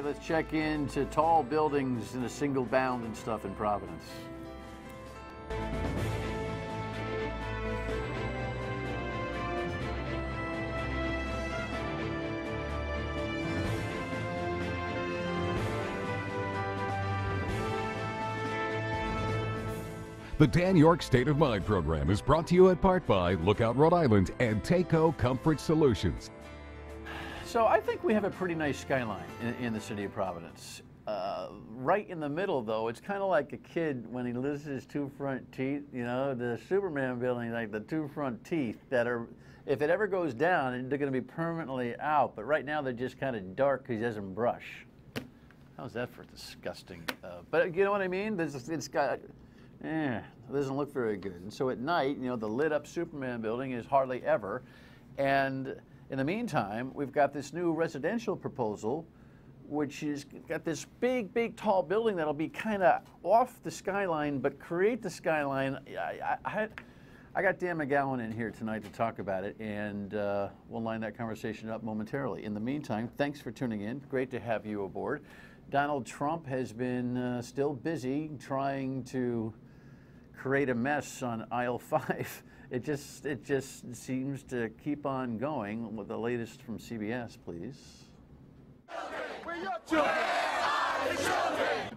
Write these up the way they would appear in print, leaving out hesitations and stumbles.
Let's check into tall buildings in a single bound and stuff in Providence. The Dan Yorke State of Mind program is brought to you in part by Lookout Rhode Island and Taco Comfort Solutions. So I think we have a pretty nice skyline in the city of Providence. Right in the middle, though, it's kind of like a kid when he loses his two front teeth. You know, the Superman building, like the two front teeth that are, if it ever goes down, they're going to be permanently out. But right now they're just kind of dark because he doesn't brush. How's that for disgusting? But you know what I mean? It's got, it doesn't look very good. And so at night, you know, the lit up Superman building is hardly ever. And in the meantime, we've got this new residential proposal, which is got this big, tall building that'll be kind of off the skyline, but create the skyline. I got Dan McGowan in here tonight to talk about it, and we'll line that conversation up momentarily. In the meantime, thanks for tuning in. Great to have you aboard. Donald Trump has been still busy trying to create a mess on aisle 5. It just seems to keep on going. With the latest from CBS, please.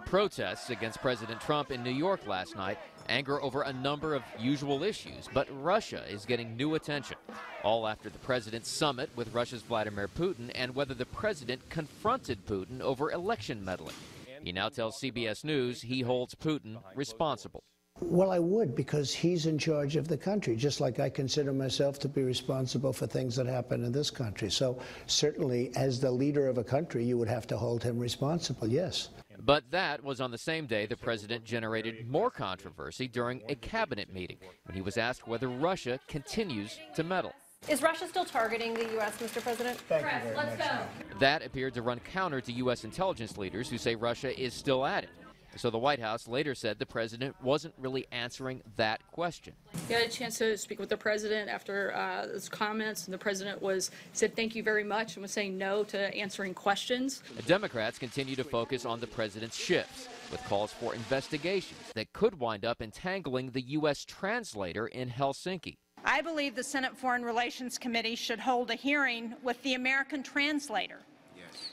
Protests against President Trump in New York last night, anger over a number of usual issues, but Russia is getting new attention, all after the president's summit with Russia's Vladimir Putin and whether the president confronted Putin over election meddling. He now tells CBS News he holds Putin responsible. Well, I would, because he's in charge of the country, just like I consider myself to be responsible for things that happen in this country. So certainly, as the leader of a country, you would have to hold him responsible, yes. But that was on the same day the president generated more controversy during a cabinet meeting when he was asked whether Russia continues to meddle. Is Russia still targeting the U.S., Mr. President? Thank you very much. Let's go. That appeared to run counter to U.S. intelligence leaders who say Russia is still at it. So the White House later said the president wasn't really answering that question. You had a chance to speak with the president after his comments, and the president said thank you very much and was saying no to answering questions. The Democrats continue to focus on the president's shifts, with calls for investigations that could wind up entangling the U.S. translator in Helsinki. I believe the Senate Foreign Relations Committee should hold a hearing with the American translator,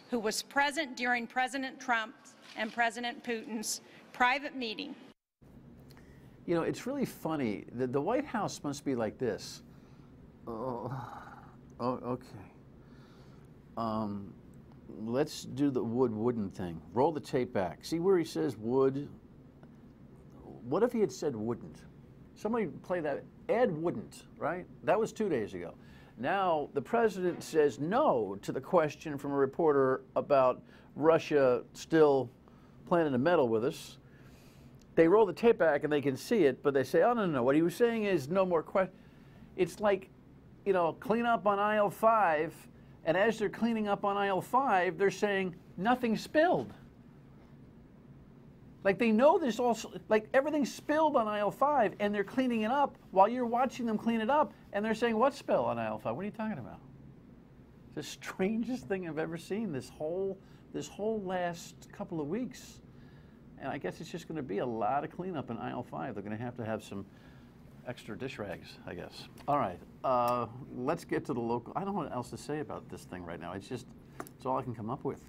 who was present during President Trump's and President Putin's private meeting. You know, it's really funny. The White House must be like this. Oh, okay. Let's do the wooden thing. Roll the tape back. See where he says would? What if he had said wouldn't? Somebody play that. Ed wouldn't, right? That was 2 days ago. Now the president says no to the question from a reporter about Russia still planning to meddle with us. They roll the tape back and they can see it, but they say, oh, no. What he was saying is no more questions. It's like, you know, clean up on aisle 5, and as they're cleaning up on aisle 5, they're saying nothing spilled. Like they know there's also, like everything's spilled on aisle 5, and they're cleaning it up while you're watching them clean it up, and they're saying, what spill on aisle 5? What are you talking about? The strangest thing I've ever seen this whole last couple of weeks. And I guess it's just going to be a lot of cleanup in aisle 5. They're going to have some extra dish rags, I guess. All right, let's get to the local. I don't know what else to say about this thing right now. It's all I can come up with.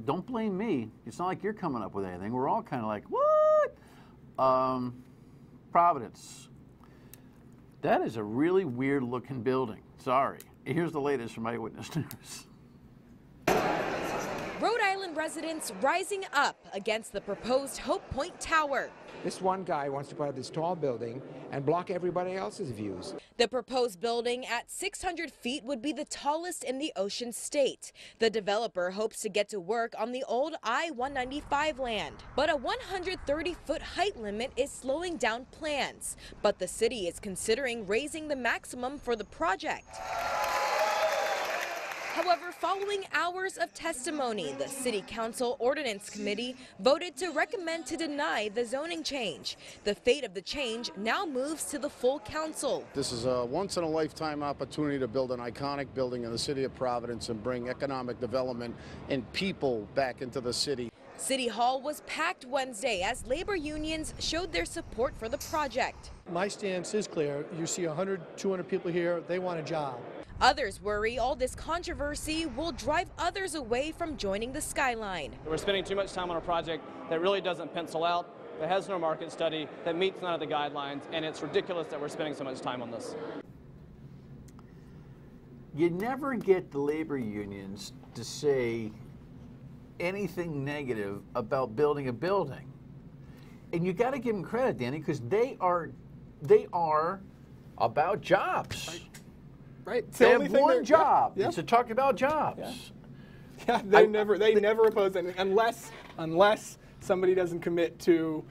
Don't blame me. It's not like you're coming up with anything. We're all kind of like, what? Providence. That is a really weird looking building. Sorry. Here's the latest from Eyewitness News. Rhode Island residents rising up against the proposed Hope Point Tower. This one guy wants to put up this tall building and block everybody else's views. The proposed building at 600 feet would be the tallest in the Ocean State. The developer hopes to get to work on the old I-195 land. But a 130-foot height limit is slowing down plans. But the city is considering raising the maximum for the project. However, following hours of testimony, the City Council Ordinance Committee voted to recommend to deny the zoning change. The fate of the change now moves to the full council. This is a once-in-a-lifetime opportunity to build an iconic building in the city of Providence and bring economic development and people back into the city. City Hall was packed Wednesday as labor unions showed their support for the project. My stance is clear. You see 100, 200 people here, they want a job. Others worry all this controversy will drive others away from joining the skyline. We're spending too much time on a project that really doesn't pencil out, that has no market study, that meets none of the guidelines, and it's ridiculous that we're spending so much time on this. You never get the labor unions to say anything negative about building a building. And you got to give them credit, Danny, because they are about jobs. Right. They have one job. It's to talk about jobs. Yeah, they never oppose it unless somebody doesn't commit to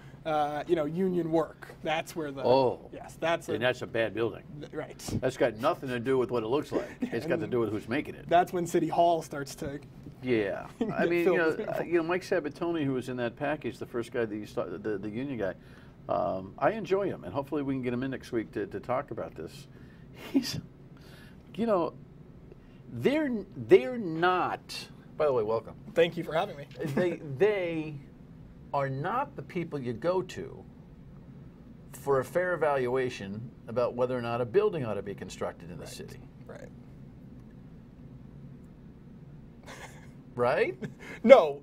union work. That's where the that's a bad building. Right. That's got nothing to do with what it looks like. It's got to do with who's making it. That's when City Hall starts to. Yeah, I mean, Mike Sabatoni, who was in that package, the first guy that you saw, the union guy. I enjoy him, and hopefully we can get him in next week to talk about this. He's. They're not. By the way, welcome. Thank you for having me. They are not the people you go to for a fair evaluation about whether or not a building ought to be constructed in the city. Right. Right? No,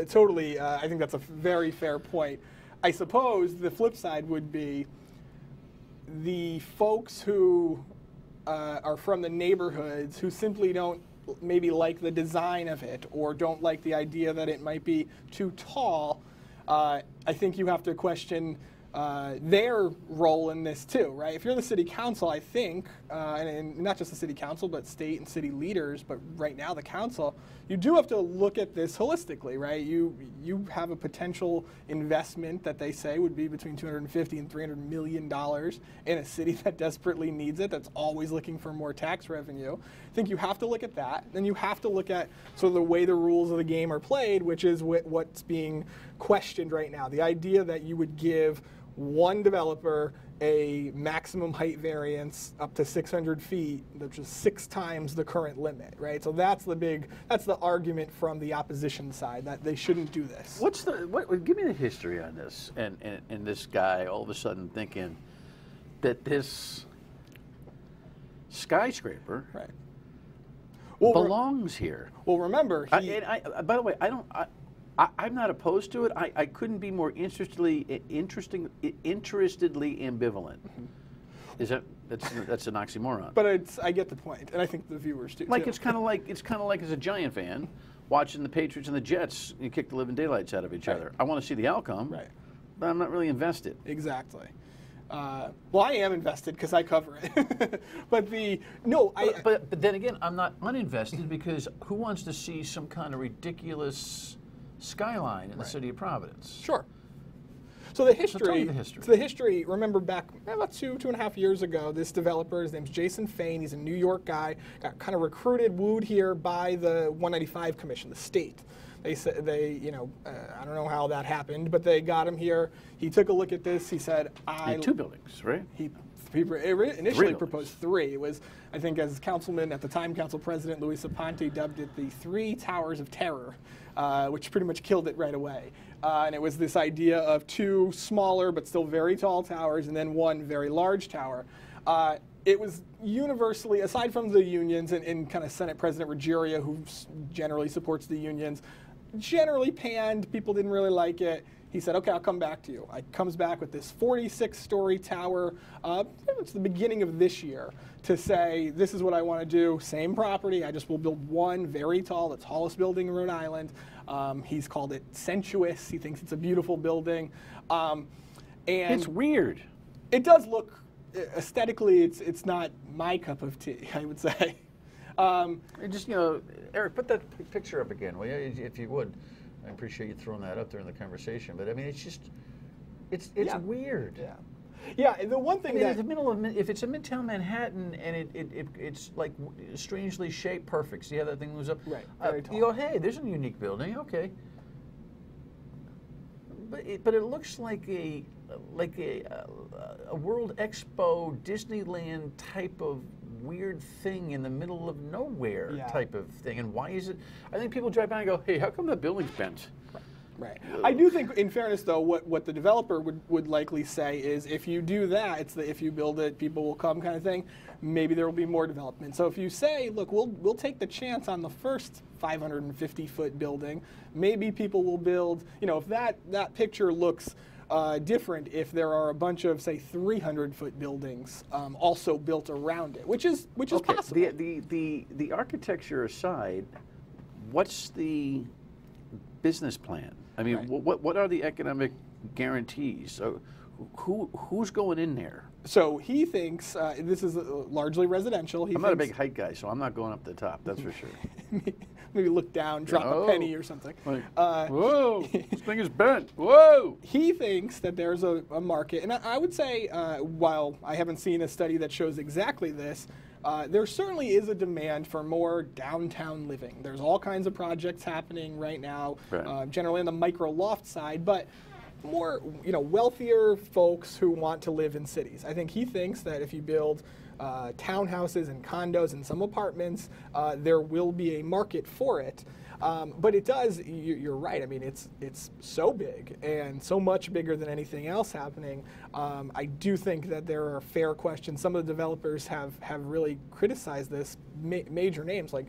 totally. I think that's a very fair point. I suppose the flip side would be the folks who are from the neighborhoods who simply don't maybe like the design of it or don't like the idea that it might be too tall. I think you have to question their role in this too, right? If you're the city council, I think, and not just the city council, but state and city leaders, but right now the council, you do have to look at this holistically, right? You have a potential investment that they say would be between $250 and $300 million in a city that desperately needs it, that's always looking for more tax revenue. I think you have to look at that. Then you have to look at sort of the way the rules of the game are played, which is what's being questioned right now. The idea that you would give one developer a maximum height variance up to 600 feet, which is 6 times the current limit, right? So that's the argument from the opposition side, that they shouldn't do this. Give me the history on this, and this guy all of a sudden thinking that this skyscraper belongs here. Well, remember, by the way, I'm not opposed to it. I couldn't be more interestedly ambivalent. Is that's an oxymoron? But I get the point, and I think the viewers do. Like too. it's kind of like as a Giant fan watching the Patriots and the Jets kick the living daylights out of each other. I want to see the outcome, but I'm not really invested. Exactly. Well, I am invested because I cover it. But then again, I'm not uninvested because who wants to see some kind of ridiculous skyline in the city of Providence? Sure. So the history. So tell me the history. So the history. Remember back about two and a half years ago, this developer, his name's Jason Fane. He's a New York guy. Got kind of recruited, wooed here by the 195 Commission, the state. They said I don't know how that happened, but they got him here. He took a look at this. He said, He had 2 buildings, right? He initially proposed 3. It was, I think, as councilman at the time, council president Luis Aponte dubbed it the 3 Towers of Terror, which pretty much killed it right away. And it was this idea of 2 smaller but still very tall towers and then 1 very large tower. It was universally, aside from the unions and kind of Senate President Ruggiero, who generally supports the unions, generally panned. People didn't really like it. He said, okay, I'll come back to you. Comes back with this 46-story tower. It's the beginning of this year to say, this is what I want to do. Same property. I just will build 1 very tall, the tallest building in Rhode Island. He's called it sensuous. He thinks it's a beautiful building. And it's weird. It does look, aesthetically, it's not my cup of tea, I would say. Just, Eric, put that picture up again, will you, if you would. I appreciate you throwing that up there in the conversation. But, I mean, it's just, it's weird. Yeah. Yeah, the one thing that the middle of if it's in Midtown Manhattan and it's like strangely shaped, perfect. See how that thing moves up? Right. Very tall. You go, hey, there's a unique building. Okay. But it looks like a World Expo Disneyland type of weird thing in the middle of nowhere type of thing. And why is it? I think people drive by and go, hey, how come the building's bent? Right. I do think, in fairness, though, what the developer would likely say is if you do that, it's the if you build it, people will come kind of thing. Maybe there will be more development. So if you say, look, we'll take the chance on the first 550-foot building, maybe people will build. You know, if that picture looks different, if there are a bunch of, say, 300-foot buildings also built around it, which is possible. The architecture aside, what's the business plan? I mean, what are the economic guarantees? Who's going in there? So he thinks this is largely residential. I'm not a big height guy, so I'm not going up to the top. That's for sure. Maybe look down, drop a penny or something. Like, whoa, this thing is bent. Whoa. He thinks that there's a market, and I would say, while I haven't seen a study that shows exactly this, there certainly is a demand for more downtown living. There's all kinds of projects happening right now, generally on the micro loft side, but more, wealthier folks who want to live in cities. I think he thinks that if you build townhouses and condos and some apartments, there will be a market for it. But it does, you're right, I mean, it's so big and so much bigger than anything else happening. I do think that there are fair questions. Some of the developers have really criticized this, major names like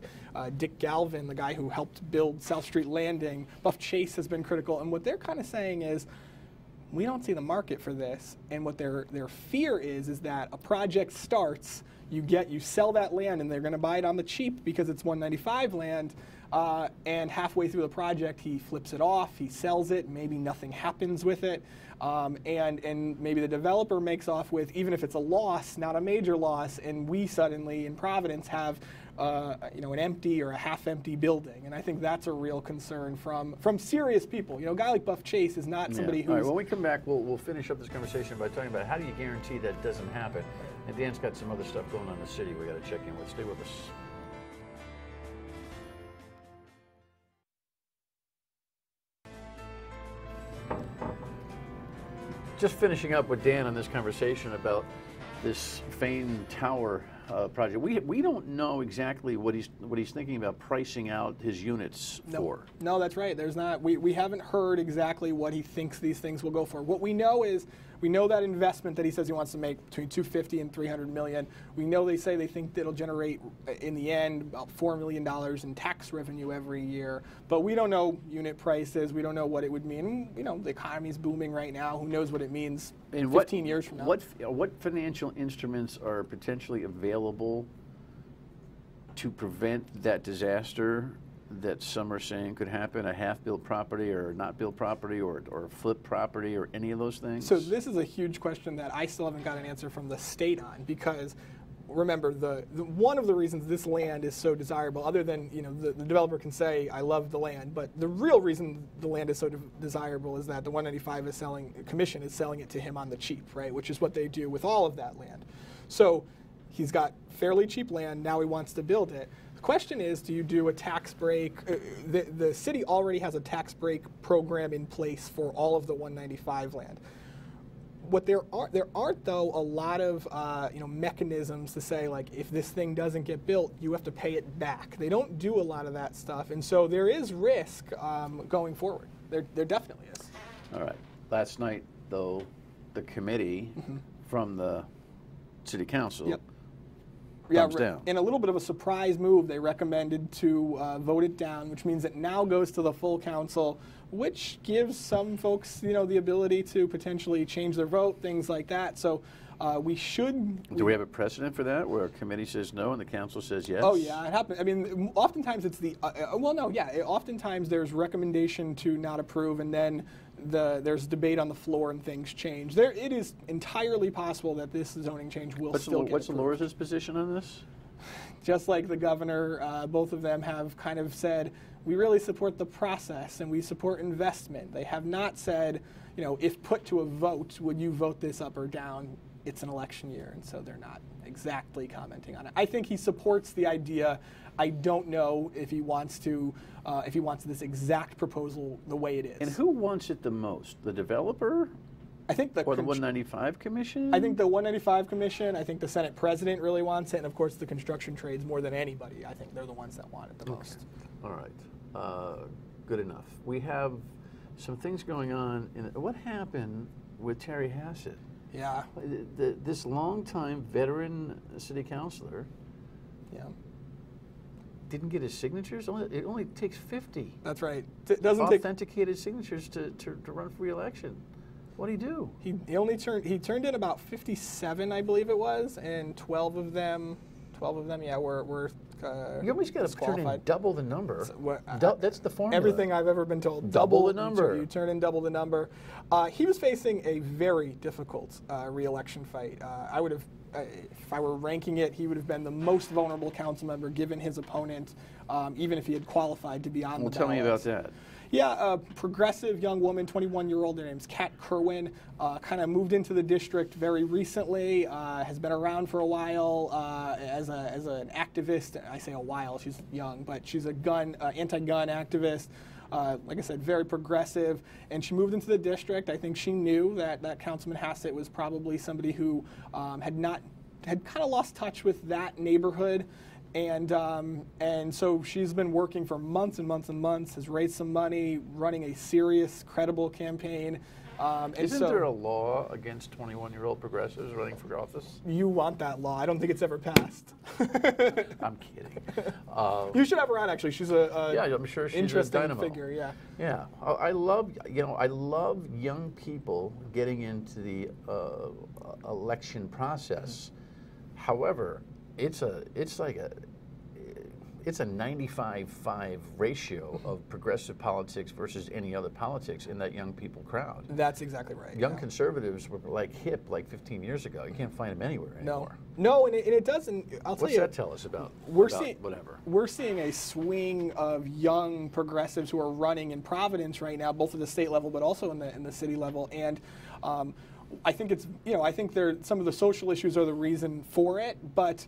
Dick Galvin, the guy who helped build South Street Landing. Buff Chase has been critical, and what they're kind of saying is, we don't see the market for this, and what their fear is that a project starts, you sell that land, and they're going to buy it on the cheap because it's 195 land, and halfway through the project, he flips it off, he sells it, maybe nothing happens with it, and maybe the developer makes off with, even if it's a loss, not a major loss, and we suddenly in Providence have an empty or a half-empty building, and I think that's a real concern from serious people. A guy like Buff Chase is not somebody who's... All right, when we come back, we'll finish up this conversation by talking about how do you guarantee that doesn't happen. And Dan's got some other stuff going on in the city we got to check in with. Stay with us. Just finishing up with Dan on this conversation about this Fane Tower project. We don't know exactly what he's thinking about pricing out his units for. No, that's right. There's not. We haven't heard exactly what he thinks these things will go for. What we know is that investment that he says he wants to make between $250 and $300 million. We know they say they think that it'll generate in the end about $4 million in tax revenue every year. But we don't know unit prices. We don't know what it would mean. The economy's booming right now. Who knows what it means 15 years from now? What financial instruments are potentially available to prevent that disaster that some are saying could happen, a half-built property or not built property or a flip property or any of those things? So this is a huge question that I still haven't got an answer from the state on, because remember, one of the reasons this land is so desirable, other than the developer can say, I love the land, but the real reason the land is so desirable is that the 195 commission is selling it to him on the cheap, right? Which is what they do with all of that land. So he's got fairly cheap land, now he wants to build it. The question is, do you do a tax break? The city already has a tax break program in place for all of the 195 land. What there aren't though a lot of mechanisms to say, like, if this thing doesn't get built, you have to pay it back. They don't do a lot of that stuff, and so there is risk going forward. There definitely is. All right. Last night, though, the committee from the city council. Yep. Thumbs down. In a little bit of a surprise move, they recommended to vote it down, which means it now goes to the full council, which gives some folks, the ability to potentially change their vote, things like that. So we should. Do we have a precedent for that, where a committee says no and the council says yes? Oh yeah, it happens. I mean, oftentimes it's oftentimes there's recommendation to not approve, and then there's debate on the floor and things change. It is entirely possible that this zoning change will still get What's approved. Loris's position on this? Just like the governor, both of them have kind of said, we really support the process and we support investment. They have not said, you know, if put to a vote, would you vote this up or down? It's an election year, and so they're not exactly commenting on it. I think he supports the idea. I don't know if he wants to, if he wants this exact proposal the way it is. And who wants it the most? The developer? I think or the 195 Commission? I think the 195 Commission, I think the Senate President really wants it, and of course the construction trades more than anybody. I think they're the ones that want it the most. All right. Good enough. We have some things going on. What happened with Terry Hassett? Yeah. This longtime veteran city councilor didn't get his signatures. It only takes 50. That's right. It doesn't take authenticated signatures to run for re-election. What did he do? He turned in about 57, I believe it was, and 12 of them, yeah, were you always got to turn in double the number. So, that's the formula. Everything I've ever been told. Double the number. You turn in double the number. He was facing a very difficult re-election fight. I would have, if I were ranking it, he would have been the most vulnerable council member given his opponent, even if he had qualified to be on the ballot. Tell me about that. Yeah, a progressive young woman, 21-year-old, her name's Kat Kerwin, kind of moved into the district very recently, has been around for a while as an activist. I say a while, she's young, but she's a anti-gun activist. Like I said, very progressive, and she moved into the district. I think she knew that Councilman Hassett was probably somebody who had kind of lost touch with that neighborhood. And so she's been working for months and months and months, has raised some money, running a serious, credible campaign. Isn't there a law against 21-year-old progressives running for office? You want that law. I don't think it's ever passed. I'm kidding. You should have her on, actually. She's yeah, I'm sure she's interesting a dynamo. Figure. Yeah. Yeah. I love young people getting into the election process. However, it's a 95-5 ratio of progressive politics versus any other politics in that young people crowd. That's exactly right. Young conservatives were like hip like 15 years ago. You can't find them anywhere anymore. No, and it doesn't. I'll tell you. What's that tell us about? Whatever. We're seeing a swing of young progressives who are running in Providence right now, both at the state level but also in the city level, and. I think it's, I think some of the social issues are the reason for it, but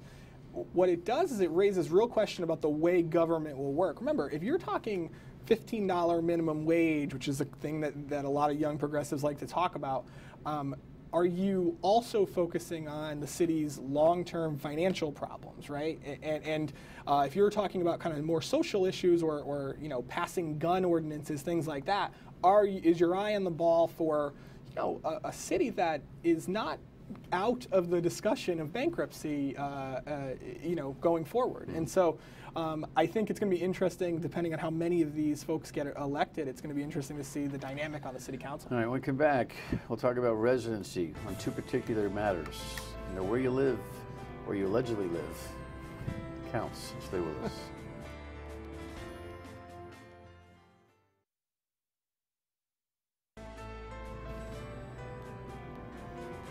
what it does is it raises real question about the way government will work. Remember, if you're talking $15 minimum wage, which is a thing that a lot of young progressives like to talk about, are you also focusing on the city's long-term financial problems, right? And if you're talking about kind of more social issues or passing gun ordinances, things like that, is your eye on the ball for a city that is not out of the discussion of bankruptcy, going forward. And so I think it's going to be interesting, depending on how many of these folks get elected, it's going to be interesting to see the dynamic on the city council. All right, when we come back, we'll talk about residency on two particular matters. Where you live, where you allegedly live, counts. Stay with us.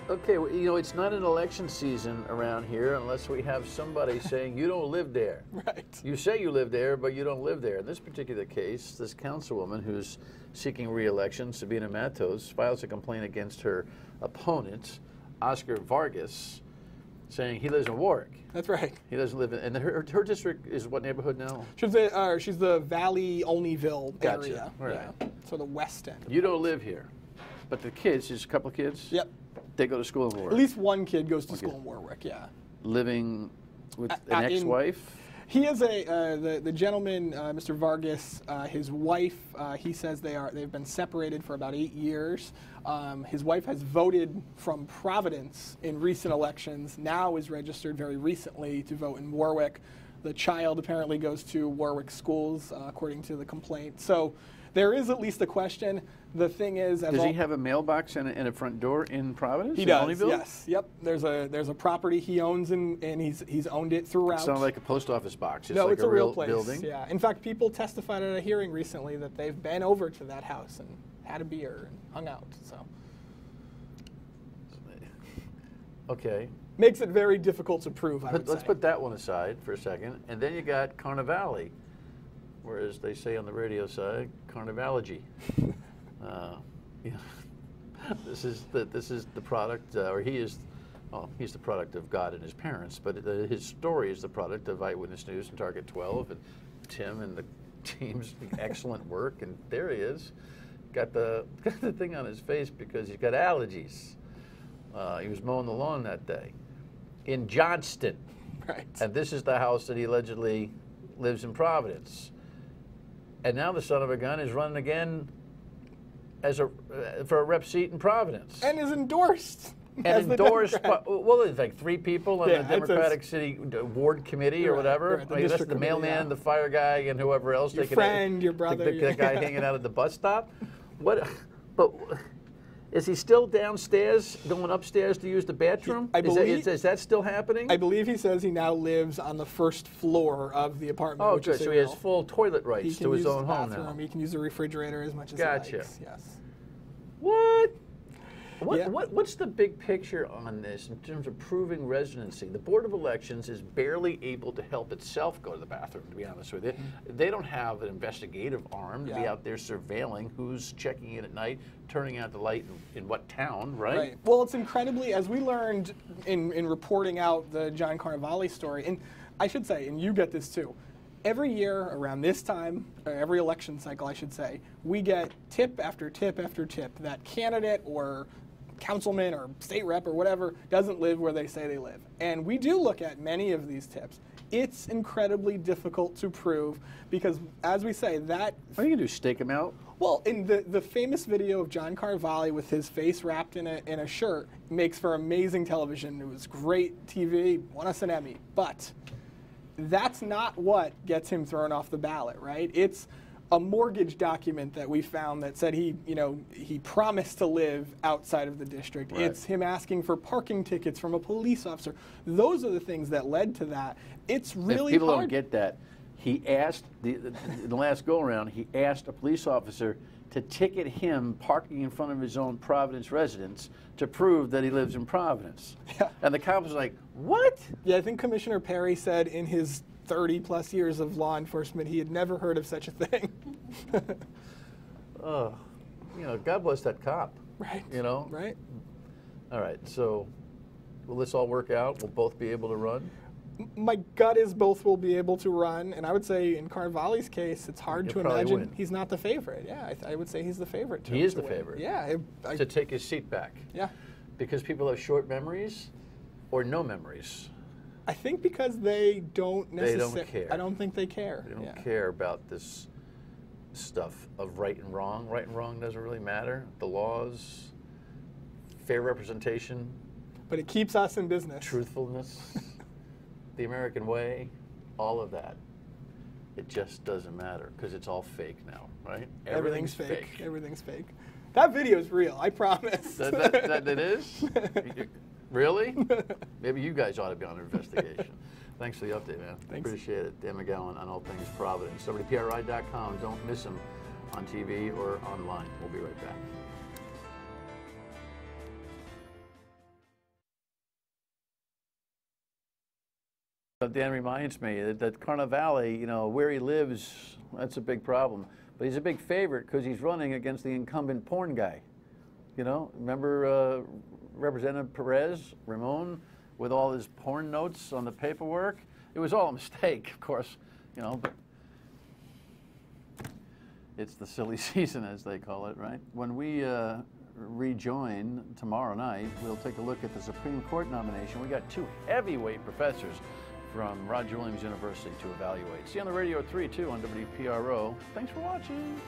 Okay, well, it's not an election season around here unless we have somebody saying you don't live there. Right. You say you live there, but you don't live there. In this particular case, this councilwoman who's seeking re-election, Sabina Matos, files a complaint against her opponent, Oscar Vargas, saying he lives in Yorke. That's right. He doesn't live in, and her district is what neighborhood now? She's the Valley Olneyville area. Right. Yeah. So the west end. You don't live here, but the kids, there's a couple of kids? Yep. They go to school in Warwick. At least one kid goes to school in Warwick, yeah. Living with an ex-wife? He is the gentleman, Mr. Vargas, his wife, he says they've been separated for about 8 years. His wife has voted from Providence in recent elections, now is registered very recently to vote in Warwick. The child apparently goes to Warwick schools, according to the complaint. So there is at least a question. The thing is, does he have a mailbox and a front door in Providence? He does. Yes. Yep. There's a property he owns and he's owned it throughout. It's not like a post office box. It's no, like it's a real place. Building. Yeah. In fact, people testified at a hearing recently that they've been over to that house and had a beer and hung out. So. Okay. Makes it very difficult to prove. Let's put that one aside for a second, and then you got Carnivale. or as they say on the radio side, carnivalogy. You know, this is the product, or he is. Well, he's the product of God and his parents, but his story is the product of Eyewitness News and Target 12 and Tim and the team's excellent work. And there he is, got the thing on his face because he's got allergies. He was mowing the lawn that day in Johnston. Right. And this is the house that he allegedly lives in Providence. And now the son of a gun is running again as for a rep seat in Providence. And is endorsed. And endorsed, well, there's like 3 people on the Democratic City Ward Committee or whatever. Right, I mean, that's the mailman, the fire guy, and whoever else. Your friend, your brother. The guy hanging out at the bus stop. But is he still downstairs, going upstairs to use the bathroom? Is that still happening? I believe he says he now lives on the first floor of the apartment. Oh, good. So he has full toilet rights to his own home now. He can use the refrigerator as much as he likes. Yes. What? What's the big picture on this in terms of proving residency? The Board of Elections is barely able to help itself go to the bathroom, to be honest with you. They don't have an investigative arm to be out there surveilling who's checking in at night, turning out the light in what town, right? Well, it's incredibly, as we learned in reporting out the John Carnevale story, and I should say, and you get this too, every year around this time, or every election cycle, I should say, we get tip after tip after tip that candidate or councilman or state rep or whatever doesn't live where they say they live. And we do look at many of these tips. It's incredibly difficult to prove because, as we say, that... What are you going to do, stake him out? Well, in the famous video of John Carnevale with his face wrapped in a shirt makes for amazing television. It was great TV, won us an Emmy. But that's not what gets him thrown off the ballot, right? It's a mortgage document that we found that said he promised to live outside of the district. Right. It's him asking for parking tickets from a police officer. Those are the things that led to that. It's really if people hard. Don't get that. He asked the last go around. He asked a police officer to ticket him parking in front of his own Providence residence to prove that he lives in Providence. Yeah. And the cop was like, "What?" Yeah, I think Commissioner Perry said in his 30-plus years of law enforcement, he had never heard of such a thing. Oh, God bless that cop. Right. Right. All right. So, will this all work out? Will both be able to run? My gut is both will be able to run, and I would say in Carnevale's case, it's hard to imagine he's not the favorite. Yeah, I would say he's the favorite. He is the favorite. Yeah. To take his seat back. Yeah. Because people have short memories or no memories. I think because they don't necessarily. They don't care. I don't think they care. They don't care about this stuff of right and wrong. Right and wrong doesn't really matter. The laws, fair representation. But it keeps us in business. Truthfulness, the American way, all of that. It just doesn't matter because it's all fake now, right? Everything's fake. Everything's fake. That video is real, I promise. That is? Really? Maybe you guys ought to be on an investigation. Thanks for the update, man. Thanks. Appreciate it. Dan McGowan on all things Providence. WPRI.com. Don't miss him on TV or online. We'll be right back. Dan reminds me that Carnevale, where he lives, that's a big problem. But he's a big favorite because he's running against the incumbent porn guy. Remember Representative Perez, Ramon, with all his porn notes on the paperwork? It was all a mistake, of course, but it's the silly season, as they call it, right? When we rejoin tomorrow night, we'll take a look at the Supreme Court nomination. We got 2 heavyweight professors from Roger Williams University to evaluate. See you on the radio at 3, too, on WPRO. Thanks for watching.